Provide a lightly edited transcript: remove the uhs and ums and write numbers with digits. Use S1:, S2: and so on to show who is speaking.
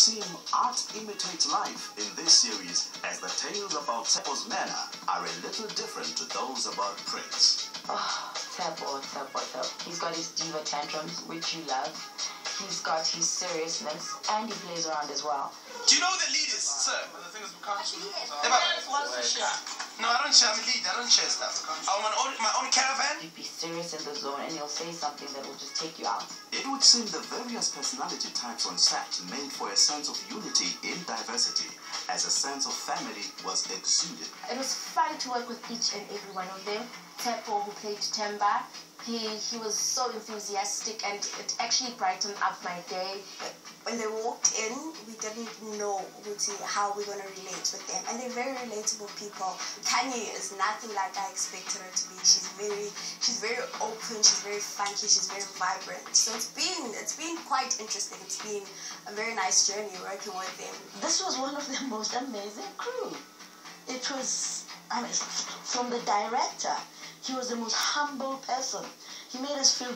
S1: seem art imitates life in this series, as the tales about Tshepo's manner are a little different to those about Prince.
S2: Oh, Tshepo. He's got his diva tantrums, which you love. He's got his seriousness, and he plays around as well.
S3: Do you know who the lead is, sir? No, I don't share. I'm a lead. I don't share stuff. I'm my own caravan.
S2: You'd be serious in the zone, and he'll say something that will just take you out.
S1: It would seem the various personality types on set made for a sense of unity in diversity, as a sense of family was exuded.
S4: It was fun to work with each and every one of them. Tshepo, who played Themba, he was so enthusiastic, and it actually brightened up my day.
S5: When they walked in, we didn't know how we're going to relate with them. And they're very relatable people. Kanye is nothing like I expected her to be. She's very open, she's very funky, she's very vibrant. So it's been quite interesting. It's been a very nice journey working with them.
S6: This was one of the most amazing crew. It was, from the director, he was the most humble person. He made us feel